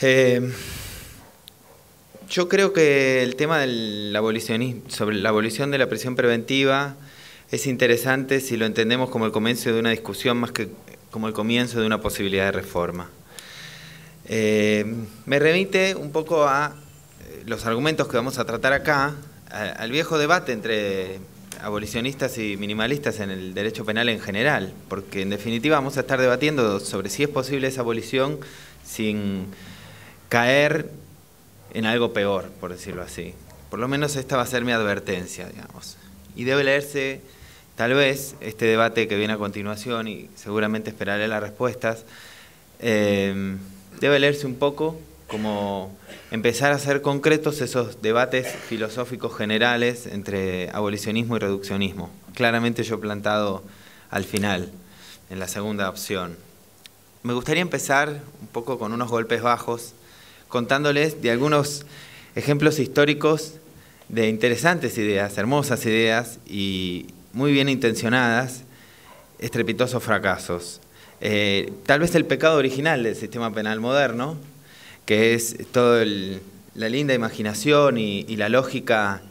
Eh, yo creo que el tema del abolicionismo, sobre la abolición de la prisión preventiva es interesante si lo entendemos como el comienzo de una discusión más que como el comienzo de una posibilidad de reforma. Me remite un poco a los argumentos que vamos a tratar acá, al viejo debate entre abolicionistas y minimalistas en el derecho penal en general, porque en definitiva vamos a estar debatiendo sobre si es posible esa abolición sin caer en algo peor, por decirlo así. Por lo menos esta va a ser mi advertencia, digamos. Y debe leerse, tal vez, este debate que viene a continuación, y seguramente esperaré las respuestas, debe leerse un poco como empezar a hacer concretos esos debates filosóficos generales entre abolicionismo y reduccionismo. Claramente yo he plantado al final, en la segunda opción. Me gustaría empezar un poco con unos golpes bajos, contándoles de algunos ejemplos históricos de interesantes ideas, hermosas ideas y muy bien intencionadas, estrepitosos fracasos. Tal vez el pecado original del sistema penal moderno, que es toda la linda imaginación y la lógica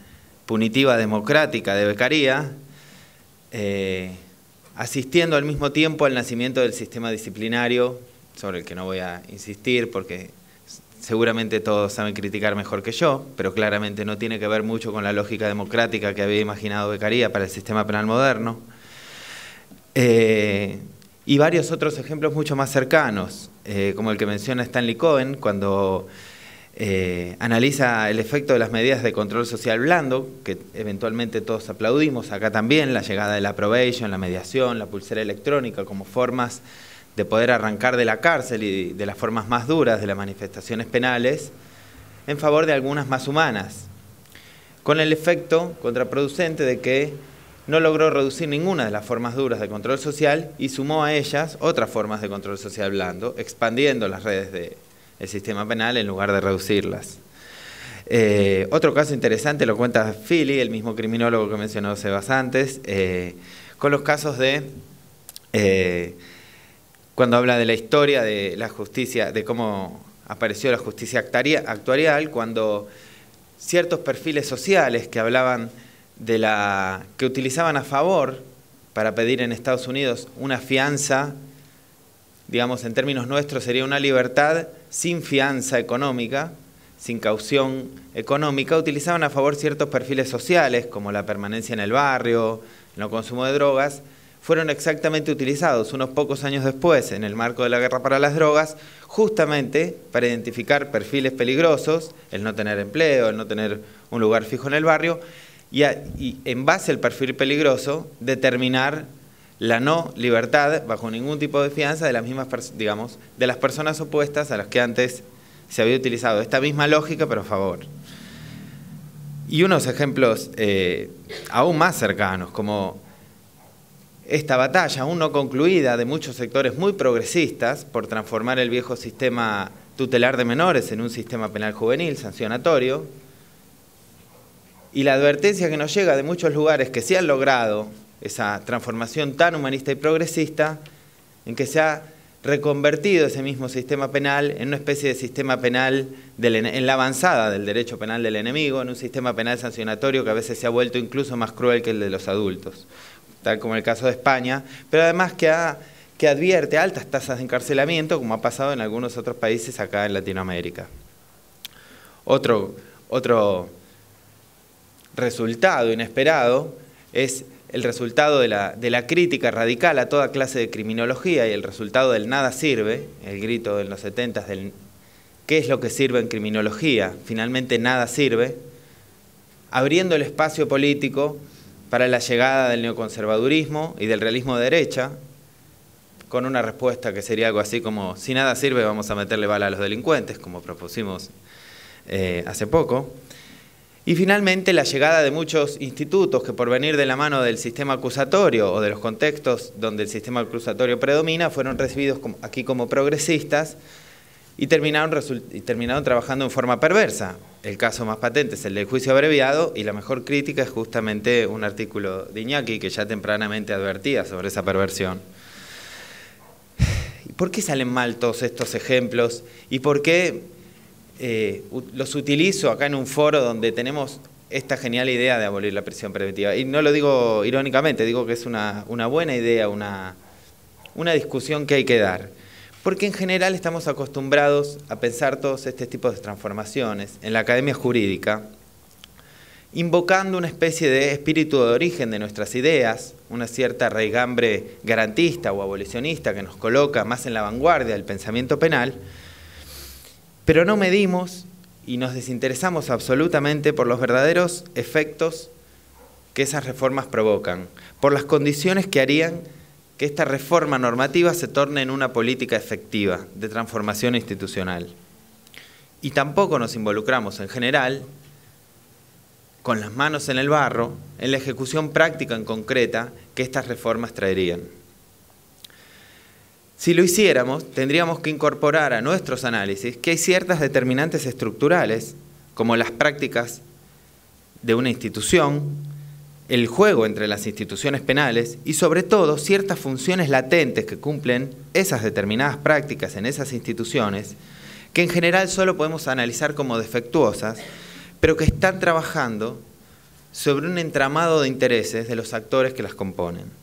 punitiva democrática de Beccaria, asistiendo al mismo tiempo al nacimiento del sistema disciplinario, sobre el que no voy a insistir porque seguramente todos saben criticar mejor que yo, pero claramente no tiene que ver mucho con la lógica democrática que había imaginado Beccaria para el sistema penal moderno. Y varios otros ejemplos mucho más cercanos, como el que menciona Stanley Cohen, cuando analiza el efecto de las medidas de control social blando, que eventualmente todos aplaudimos, acá también, la llegada de la probation, la mediación, la pulsera electrónica, como formas de poder arrancar de la cárcel y de las formas más duras de las manifestaciones penales, en favor de algunas más humanas, con el efecto contraproducente de que no logró reducir ninguna de las formas duras de control social y sumó a ellas otras formas de control social blando, expandiendo las redes del sistema penal en lugar de reducirlas. Otro caso interesante lo cuenta Philly, el mismo criminólogo que mencionó Sebas antes, con los casos de cuando habla de la historia de la justicia, de cómo apareció la justicia actuarial, cuando ciertos perfiles sociales que hablaban que utilizaban a favor para pedir en Estados Unidos una fianza, digamos en términos nuestros sería una libertad sin fianza económica, sin caución económica, utilizaban a favor ciertos perfiles sociales como la permanencia en el barrio, el no consumo de drogas, fueron exactamente utilizados unos pocos años después en el marco de la guerra para las drogas, justamente para identificar perfiles peligrosos, el no tener empleo, el no tener un lugar fijo en el barrio, y en base al perfil peligroso determinar la no libertad bajo ningún tipo de fianza de las mismas, digamos, de las personas opuestas a las que antes se había utilizado esta misma lógica, pero a favor. Y unos ejemplos aún más cercanos, como esta batalla aún no concluida de muchos sectores muy progresistas por transformar el viejo sistema tutelar de menores en un sistema penal juvenil sancionatorio, y la advertencia que nos llega de muchos lugares que sí han logrado esa transformación tan humanista y progresista, en que se ha reconvertido ese mismo sistema penal en una especie de sistema penal en la avanzada del derecho penal del enemigo, en un sistema penal sancionatorio que a veces se ha vuelto incluso más cruel que el de los adultos, tal como el caso de España, pero además que advierte altas tasas de encarcelamiento, como ha pasado en algunos otros países acá en Latinoamérica. Otro resultado inesperado es el resultado de la crítica radical a toda clase de criminología y el resultado del nada sirve, el grito de los 70 del ¿qué es lo que sirve en criminología? Finalmente nada sirve, abriendo el espacio político para la llegada del neoconservadurismo y del realismo de derecha, con una respuesta que sería algo así como si nada sirve vamos a meterle bala a los delincuentes, como propusimos hace poco. Y finalmente la llegada de muchos institutos que por venir de la mano del sistema acusatorio o de los contextos donde el sistema acusatorio predomina fueron recibidos aquí como progresistas y terminaron trabajando en forma perversa. El caso más patente es el del juicio abreviado y la mejor crítica es justamente un artículo de Iñaki que ya tempranamente advertía sobre esa perversión. ¿Por qué salen mal todos estos ejemplos? ¿Y por qué los utilizo acá en un foro donde tenemos esta genial idea de abolir la prisión preventiva. Y no lo digo irónicamente, digo que es una buena idea, una discusión que hay que dar. Porque en general estamos acostumbrados a pensar todos este tipo de transformaciones en la academia jurídica, invocando una especie de espíritu de origen de nuestras ideas, una cierta raigambre garantista o abolicionista que nos coloca más en la vanguardia del pensamiento penal, pero no medimos y nos desinteresamos absolutamente por los verdaderos efectos que esas reformas provocan, por las condiciones que harían que esta reforma normativa se torne en una política efectiva de transformación institucional. Y tampoco nos involucramos en general, con las manos en el barro, en la ejecución práctica en concreta que estas reformas traerían. Si lo hiciéramos, tendríamos que incorporar a nuestros análisis que hay ciertas determinantes estructurales, como las prácticas de una institución, el juego entre las instituciones penales y sobre todo ciertas funciones latentes que cumplen esas determinadas prácticas en esas instituciones, que en general solo podemos analizar como defectuosas, pero que están trabajando sobre un entramado de intereses de los actores que las componen.